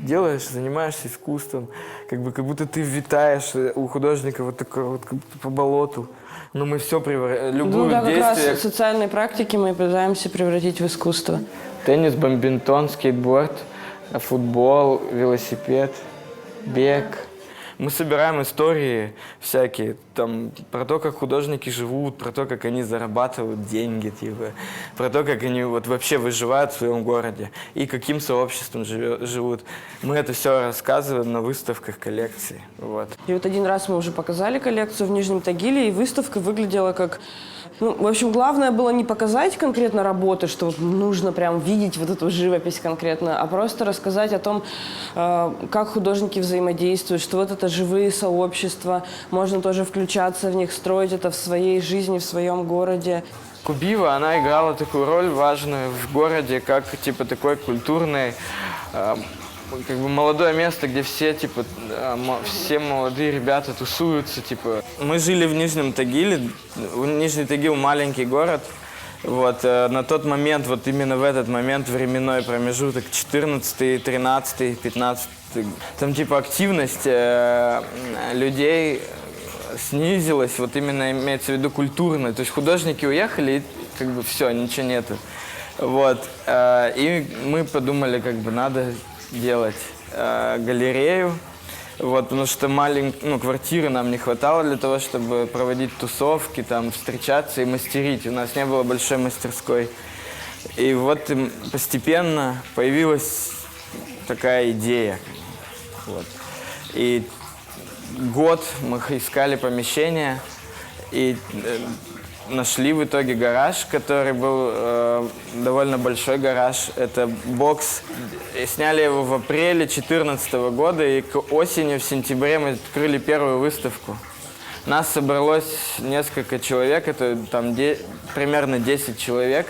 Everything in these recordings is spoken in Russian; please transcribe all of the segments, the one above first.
делаешь, занимаешься искусством, как будто ты витаешь у художника вот такой вот как будто по болоту. Но мы все любую да, действие... как раз социальные практики мы пытаемся превратить в искусство. Теннис, бадминтон, скейтборд, футбол, велосипед, бег. Мы собираем истории всякие, там, про то, как художники живут, про то, как они зарабатывают деньги, типа, про то, как они вот вообще выживают в своем городе и каким сообществом живут. Мы это все рассказываем на выставках коллекции. Вот. И вот один раз мы уже показали коллекцию в Нижнем Тагиле, и выставка выглядела как... Ну, в общем, главное было не показать конкретно работы, что вот нужно прям видеть вот эту живопись конкретно, а просто рассказать о том, как художники взаимодействуют, что вот это живые сообщества, можно тоже включаться в них, строить это в своей жизни, в своем городе. Кубива, она играла такую роль важную в городе, как типа такой культурный, как бы молодое место, где все, типа, все молодые ребята тусуются, типа. Мы жили в Нижнем Тагиле, Нижний Тагил маленький город, вот, на тот момент, вот именно в этот момент временной промежуток, 14, 13, 15, там, типа, активность людей снизилась, вот именно имеется в виду культурная, то есть художники уехали, и как бы все, ничего нету, вот, и мы подумали, как бы, надо делать галерею, вот, потому что квартиры нам не хватало для того, чтобы проводить тусовки, там, встречаться и мастерить. У нас не было большой мастерской. И вот постепенно появилась такая идея. Вот. И год мы искали помещение и нашли в итоге гараж, который был довольно большой гараж. Это бокс. И сняли его в апреле 2014 года, и к осени, в сентябре мы открыли первую выставку. Нас собралось несколько человек, это там примерно 10 человек.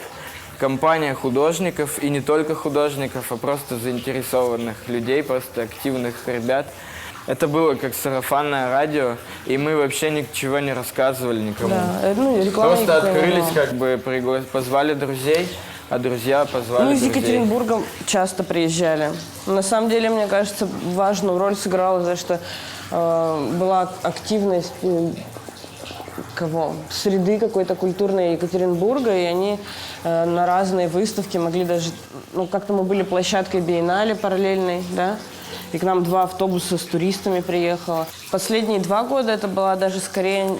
Компания художников, и не только художников, а просто заинтересованных людей, просто активных ребят. Это было как сарафанное радио, и мы вообще ничего не рассказывали никому. Да, просто открылись, как бы позвали друзей, а друзья позвали из друзей. Екатеринбурга часто приезжали. На самом деле, мне кажется, важную роль сыграла, за что была активность среды какой-то культурной Екатеринбурга, и они на разные выставки могли даже... как-то мы были площадкой биеннале параллельной, да? И к нам 2 автобуса с туристами приехало. Последние 2 года это была даже скорее...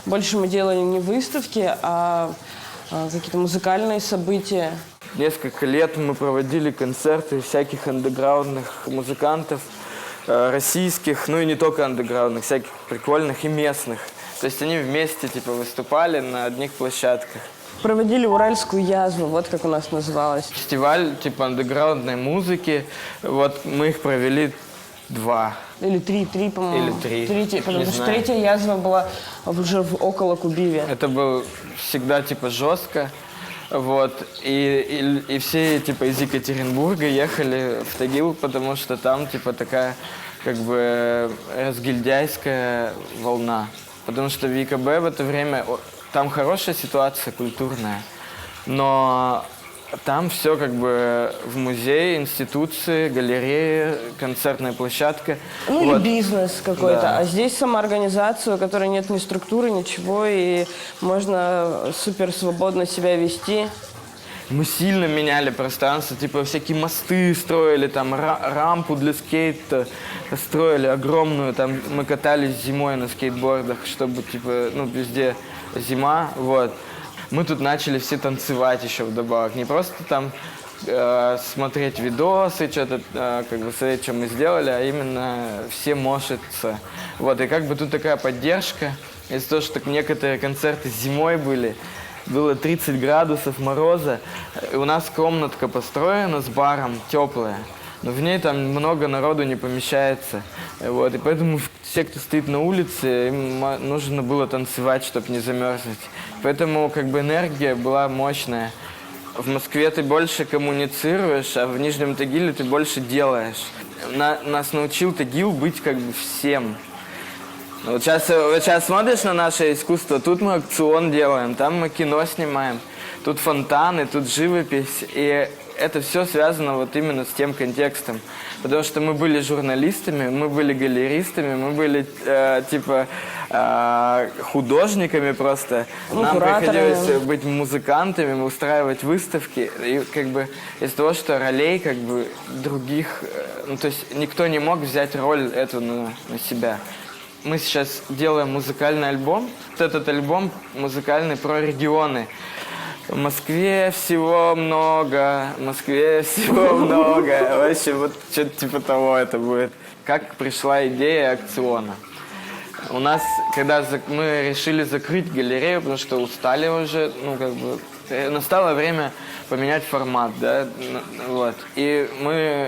Больше мы делали не выставки, а какие-то музыкальные события. Несколько лет мы проводили концерты всяких андеграундных музыкантов, российских, и не только андеграундных, всяких прикольных и местных. То есть они вместе типа выступали на одних площадках. Проводили уральскую язву, вот как у нас называлось. Фестиваль типа андеграундной музыки, вот мы их провели 2. Или 3, по-моему. Или 3. Потому что 3-я язва была уже около Кубиве. Это было всегда типа жестко. Вот. И все типа из Екатеринбурга ехали в Тагил, потому что там типа такая как бы разгильдяйская волна. Потому что в ЕКБ в это время там хорошая ситуация культурная, но там все как бы в музее, институции, галереи, концертная площадка. Или бизнес какой-то. Да. А здесь самоорганизация, у которой нет ни структуры, ничего, и можно супер свободно себя вести. Мы сильно меняли пространство, типа всякие мосты строили, там рампу для скейта строили огромную, там мы катались зимой на скейтбордах, чтобы типа, везде зима, вот. Мы тут начали все танцевать еще вдобавок, не просто там смотреть видосы, что-то как бы смотреть, что мы сделали, а именно все мошиться. Вот, и как бы тут такая поддержка, из-за того, что некоторые концерты зимой были, было 30 градусов мороза, и у нас комнатка построена с баром, теплая, но в ней там много народу не помещается. Вот, и поэтому все, кто стоит на улице, им нужно было танцевать, чтобы не замерзнуть. Поэтому как бы энергия была мощная. В Москве ты больше коммуницируешь, а в Нижнем Тагиле ты больше делаешь. Нас научил Тагил быть как бы всем. Вот сейчас смотришь на наше искусство, тут мы аукцион делаем, там мы кино снимаем, тут фонтаны, тут живопись. И это все связано вот именно с тем контекстом. Потому что мы были журналистами, мы были галеристами, мы были художниками просто. Ну, Нам кураторами. приходилось быть музыкантами, устраивать выставки. И как бы из-за того, что ролей как бы других, ну то есть никто не мог взять роль эту на себя. Мы сейчас делаем музыкальный альбом. Вот этот альбом музыкальный про регионы. В Москве всего много, в Москве всего много. Вообще, вот что-то типа того это будет. Как пришла идея аукциона? У нас, когда мы решили закрыть галерею, потому что устали уже, ну, как бы, настало время поменять формат, да, вот. И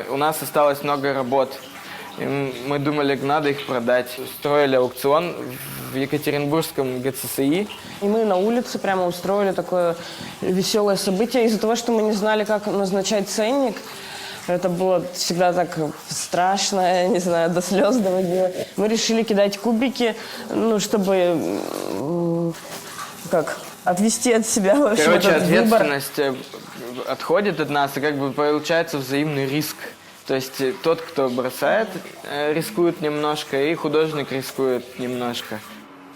у нас осталось много работ. И мы думали, надо их продать. Устроили аукцион в Екатеринбургском ГЦСИ. И мы на улице прямо устроили такое веселое событие. Из-за того, что мы не знали, как назначать ценник, это было всегда так страшно, я не знаю, до слез доводило. Мы решили кидать кубики, ну, чтобы, отвести от себя, в общем, Короче, этот выбор. ответственность отходит от нас, и как бы получается взаимный риск. То есть тот, кто бросает, рискует немножко, и художник рискует немножко.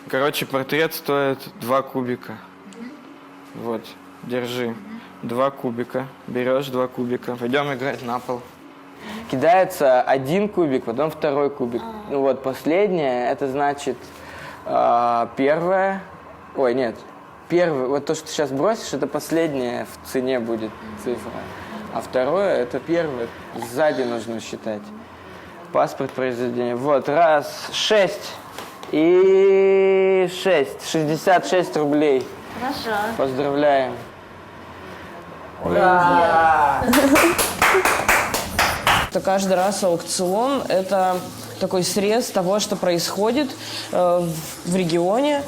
Короче, портрет стоит 2 кубика. Вот, держи. 2 кубика. Берешь 2 кубика. Пойдем играть на пол. Кидается 1 кубик, потом 2 кубик. Ну вот, последнее, это значит первое. Ой, нет. Первый, вот то, что ты сейчас бросишь, это последнее в цене будет цифра. А второе, это первое. Сзади нужно считать. Паспорт произведения. Вот, 6. И 6. 66 рублей. Хорошо. Поздравляем. Это каждый раз аукцион – это такой срез того, что происходит в регионе.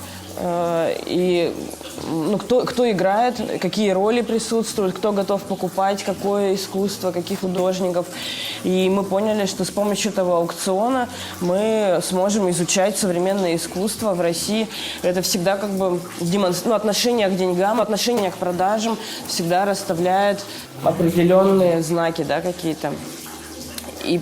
И ну, кто играет, какие роли присутствуют, кто готов покупать, какое искусство, каких художников. И мы поняли, что с помощью этого аукциона мы сможем изучать современное искусство в России. Это всегда как бы отношение к деньгам, отношение к продажам всегда расставляет определенные знаки, да, какие-то. И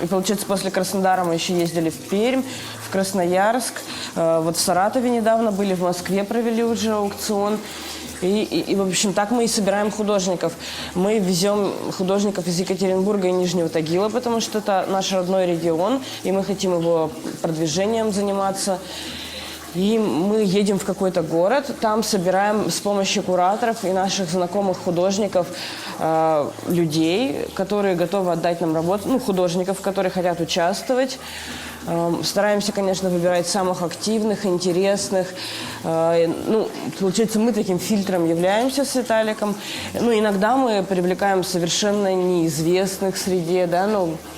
получается, после Краснодара мы еще ездили в Пермь, в Красноярск, вот в Саратове недавно были, в Москве провели уже аукцион. И, в общем, так мы и собираем художников. Мы везем художников из Екатеринбурга и Нижнего Тагила, потому что это наш родной регион, и мы хотим его продвижением заниматься. И мы едем в какой-то город, там собираем с помощью кураторов и наших знакомых художников людей, которые готовы отдать нам работу, художников, которые хотят участвовать. Стараемся, конечно, выбирать самых активных, интересных. Получается, мы таким фильтром являемся с Виталиком. Иногда мы привлекаем совершенно неизвестных в среде, да,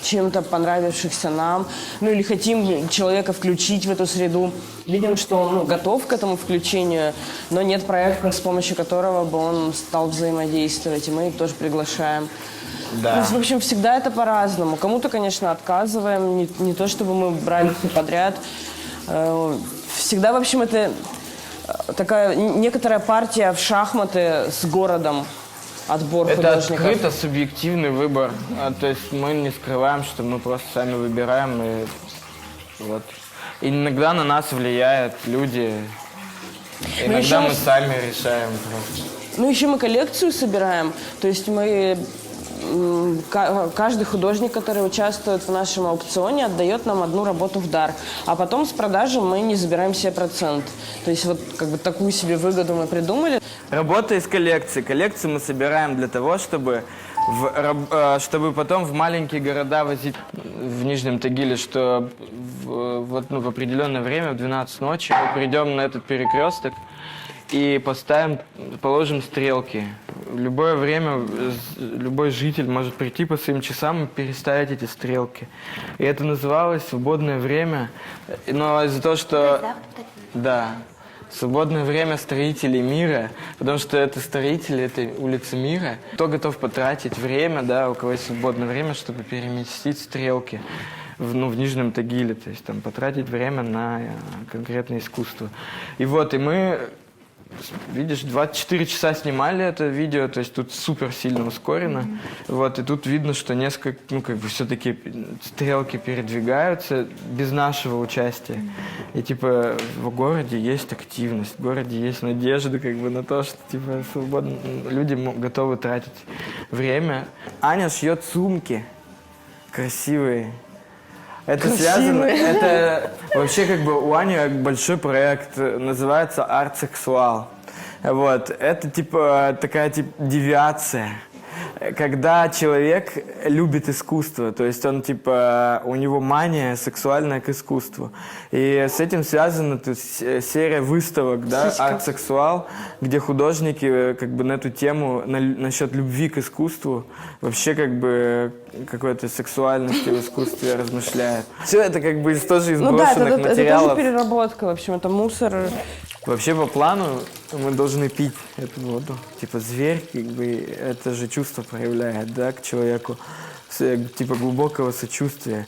чем-то понравившихся нам. Или хотим человека включить в эту среду. Видим, что он готов к этому включению, но нет проекта, с помощью которого бы он стал взаимодействовать, и мы их тоже приглашаем. Да. То есть, в общем, всегда это по-разному. Кому-то, конечно, отказываем, не то чтобы мы брали все подряд. Всегда, в общем, это такая некоторая партия в шахматы с городом, отбор художников. Это открыто субъективный выбор. То есть мы не скрываем, что мы просто сами выбираем. И вот. И иногда на нас влияют люди. Иногда мы сами решаем просто. Еще мы коллекцию собираем. То есть каждый художник, который участвует в нашем аукционе, отдает нам одну работу в дар. А потом с продажи мы не забираем себе процент. То есть вот как бы такую себе выгоду мы придумали. Работа из коллекции. Коллекцию мы собираем для того, чтобы потом в маленькие города возить. В Нижнем Тагиле, что в определенное время, в 12 ночи, мы придем на этот перекресток и положим стрелки. В любое время любой житель может прийти по своим часам и переставить эти стрелки. И это называлось «Свободное время». Но из-за того, что... Да. Свободное время строителей мира, потому что это строители этой улицы мира. Кто готов потратить время, да, у кого есть свободное время, чтобы переместить стрелки в Нижнем Тагиле, то есть там потратить время на конкретное искусство. И мы видишь, 24 часа снимали это видео, то есть тут супер сильно ускорено. Вот, и тут видно, что несколько, ну, как бы все-таки стрелки передвигаются без нашего участия. И, типа, в городе есть активность, в городе есть надежда, как бы, на то, что, типа, свободно, люди готовы тратить время. Аня шьет сумки красивые. Это связано, это вообще как бы у Ани большой проект, называется «Арт-сексуал». Вот, это типа такая типа девиация, когда человек любит искусство, то есть он типа, у него мания сексуальная к искусству. И с этим связана серия выставок, да, «Арт-сексуал», где художники как бы на эту тему, насчет любви к искусству, вообще как бы какой-то сексуальности в искусстве размышляют. Все это как бы тоже из Ну да, брошенных это материалов. тоже переработка, в общем, это мусор. Вообще по плану мы должны пить эту воду. Типа зверь, как бы, это же чувство проявляет, да, к человеку. Типа глубокого сочувствия.